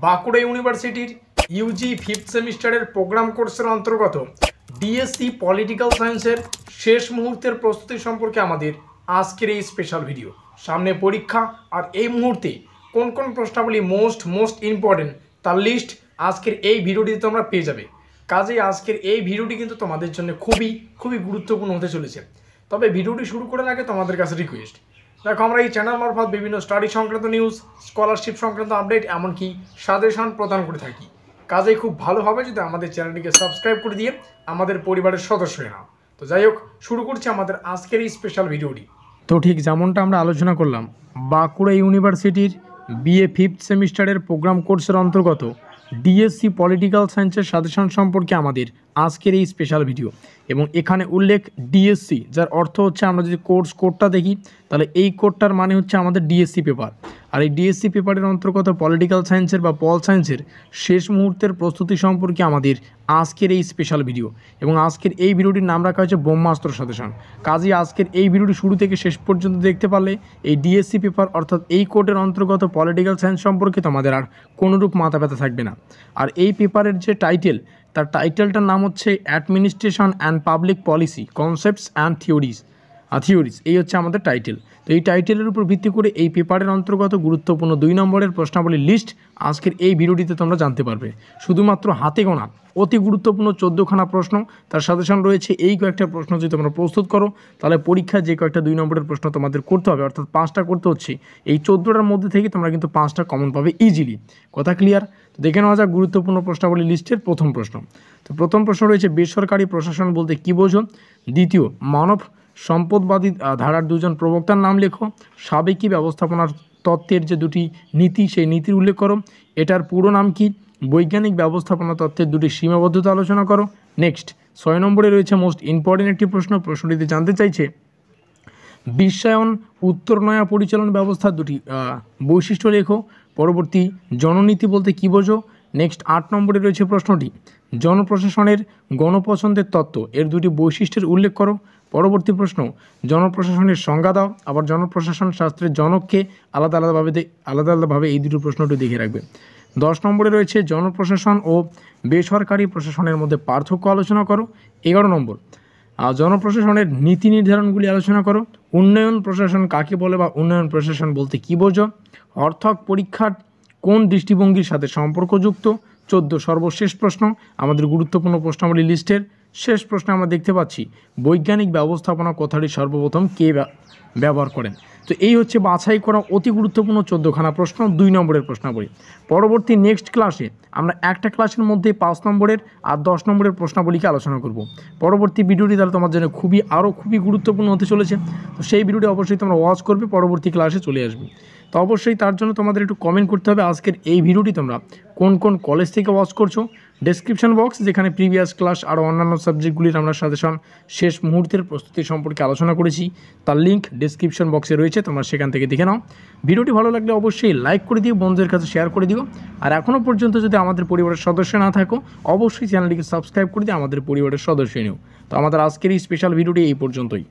বাঁকুড়া ইউনিভার্সিটির Yuji fifth সেমিস্টারের programme কোর্সের অন্তর্গত ডিএসসি পলিটিক্যাল সায়েন্সের শেষ মুহূর্তের প্রস্তুতি সম্পর্কে আমাদের আজকের এই স্পেশাল ভিডিও। সামনে পরীক্ষা, আর এই মুহূর্তে কোন কোন প্রশ্নাবলী মোস্ট ইম্পর্টেন্ট তার লিস্ট আজকের এই ভিডিওটিতে তোমরা পেয়ে যাবে। কাজেই আজকের এই ভিডিওটি কিন্তু তোমাদের জন্য খুবই গুরুত্বপূর্ণ হতে চলেছে। তবে ভিডিওটি শুরু করার আগে তোমাদের কাছে রিকোয়েস্ট, দেখো আমরা এই চ্যানেল মারফত বিভিন্ন স্টাডি সংক্রান্ত নিউজ, স্কলারশিপ সংক্রান্ত আপডেট, এমনকি সাজেশন প্রদান করে থাকি। কাজেই খুব ভালো হবে যদি আমাদের চ্যানেলটিকে সাবস্ক্রাইব করে দিয়ে আমাদের পরিবারের সদস্য হয়ে নাও। তো যাই হোক, শুরু করছি আমাদের আজকের এই স্পেশাল ভিডিওটি। তো ঠিক যেমনটা আমরা আলোচনা করলাম, বাঁকুড়া ইউনিভার্সিটির বিএ ফিফথ সেমিস্টারের প্রোগ্রাম কোর্সের অন্তর্গত ডিএসসি পলিটিক্যাল সায়েন্সের সাজেশন সম্পর্কে আমাদের আজকের এই স্পেশাল ভিডিও। এবং এখানে উল্লেখ ডিএসসি, যার অর্থ হচ্ছে আমরা যদি কোডটা দেখি তাহলে এই কোডটার মানে হচ্ছে আমাদের ডিএসসি পেপার। আর এই ডিএসসি পেপারের অন্তর্গত পলিটিক্যাল সায়েন্সের বা পল সায়েন্সের শেষ মুহূর্তের প্রস্তুতি সম্পর্কে আমাদের আজকের এই স্পেশাল ভিডিও। এবং আজকের এই ভিডিওটির নাম রাখা হয়েছে ব্রহ্মাস্ত্র সাজেশন। কাজেই আজকের এই ভিডিওটি শুরু থেকে শেষ পর্যন্ত দেখতে পারলে এই ডিএসসি পেপার অর্থাৎ এই কোডের অন্তর্গত পলিটিক্যাল সায়েন্স সম্পর্কে তোমাদের আর কোনোরূপ মাথা ব্যথা থাকবে না। আর এই পেপারের যে টাইটেল, তার টাইটেলটার নাম হচ্ছে administration and public policy concepts and theories. এই হচ্ছে আমাদের টাইটেল। তো এই টাইটেলের উপর ভিত্তি করে এই পেপারের অন্তর্গত গুরুত্বপূর্ণ 2 নম্বরের প্রশ্নাবলীর লিস্ট আজকের এই ভিডিওটিতে তোমরা জানতে পারবে। শুধুমাত্র হাতে গোনা অতি গুরুত্বপূর্ণ 14খানা প্রশ্ন, তার সাজেশন রয়েছে। এই কয়েকটা প্রশ্ন যদি তোমরা প্রস্তুত করো তাহলে পরীক্ষায় যে কয়েকটা 2 নম্বরের প্রশ্ন তোমাদের করতে হবে, অর্থাৎ 5টা করতে হচ্ছে, এই 14টার মধ্যে থেকে তোমরা কিন্তু 5টা কমন পাবে ইজিলি। কথা ক্লিয়ার? তো দেখে নেওয়া যাক গুরুত্বপূর্ণ প্রশ্নাবলী লিস্টের প্রথম প্রশ্ন। তো প্রথম প্রশ্ন রয়েছে, বেসরকারি প্রশাসন বলতে কী বোঝো? দ্বিতীয়, মানব সম্পদবাদী ধারার 2 জন প্রবক্তার নাম লেখো। সাবেকি ব্যবস্থাপনার তত্ত্বের যে 2টি নীতি, সেই নীতির উল্লেখ করো। এটার পুরো নাম কি? বৈজ্ঞানিক ব্যবস্থাপনা তত্ত্বের 2টি সীমাবদ্ধতা আলোচনা করো। নেক্সট 6 নম্বরে রয়েছে মোস্ট ইম্পর্টেন্ট একটি প্রশ্নটিতে জানতে চাইছে বিশ্বায়ন উত্তরনয়া পরিচালন ব্যবস্থার 2টি বৈশিষ্ট্য লেখো। পরবর্তী, জননীতি বলতে কী বোঝো? নেক্সট 8 নম্বরে রয়েছে প্রশ্নটি, জনপ্রশাসনের গণপছন্দের তত্ত্ব এর 2টি বৈশিষ্ট্যের উল্লেখ করো। পরবর্তী প্রশ্ন, জনপ্রশাসনের সংজ্ঞা দাও। আবার জনপ্রশাসন শাস্ত্রের জনককে আলাদাভাবে এই 2টি প্রশ্নটি দেখে রাখবে। 10 নম্বরে রয়েছে জনপ্রশাসন ও বেসরকারি প্রশাসনের মধ্যে পার্থক্য আলোচনা করো। 11 নম্বর, জনপ্রশাসনের নীতি নির্ধারণগুলি আলোচনা করো। উন্নয়ন প্রশাসন কাকে বলে বা উন্নয়ন প্রশাসন বলতে কী বোঝো? অর্থক পরীক্ষার কোন দৃষ্টিভঙ্গির সাথে সম্পর্কযুক্ত? 14 সর্বশেষ প্রশ্ন আমাদের গুরুত্বপূর্ণ প্রশ্নাবলী লিস্টের শেষ প্রশ্নে আমরা দেখতে পাচ্ছি বৈজ্ঞানিক ব্যবস্থাপনা কথাটি সর্বপ্রথম কে ব্যবহার করেন। তো এই হচ্ছে বাছাই করা অতি গুরুত্বপূর্ণ 14খানা প্রশ্ন 2 নম্বরের প্রশ্নাবলী। পরবর্তী নেক্সট ক্লাসে আমরা একটা ক্লাসের মধ্যে 5 নম্বরের আর 10 নম্বরের প্রশ্নাবলীকে আলোচনা করব। পরবর্তী ভিডিওটি তাহলে তোমার জন্য খুবই গুরুত্বপূর্ণ হতে চলেছে। তো সেই ভিডিওটি অবশ্যই তোমরা ওয়াচ করবে, পরবর্তী ক্লাসে চলে আসবে। তো অবশ্যই তার জন্য তোমাদের একটু কমেন্ট করতে হবে আজকের এই ভিডিওটি তোমরা কোন কলেজ থেকে ওয়াচ করছো। ডেসক্রিপশন বক্স, যেখানে প্রিভিয়াস ক্লাস আর অন্যান্য সাবজেক্টগুলির আমরা সাজেশন শেষ মুহূর্তের প্রস্তুতি সম্পর্কে আলোচনা করেছি, তার লিঙ্ক ডেসক্রিপশন বক্সে রয়েছে, তোমরা সেখান থেকে দেখে নাও। ভিডিওটি ভালো লাগলে অবশ্যই লাইক করে দিও, বন্ধুদের কাছে শেয়ার করে দিও। আর এখনও পর্যন্ত যদি আমাদের পরিবারের সদস্য না থাকো অবশ্যই চ্যানেলটিকে সাবস্ক্রাইব করে দিয়ে আমাদের পরিবারের সদস্য নিও। তো আমাদের আজকের এই স্পেশাল ভিডিওটি এই পর্যন্তই।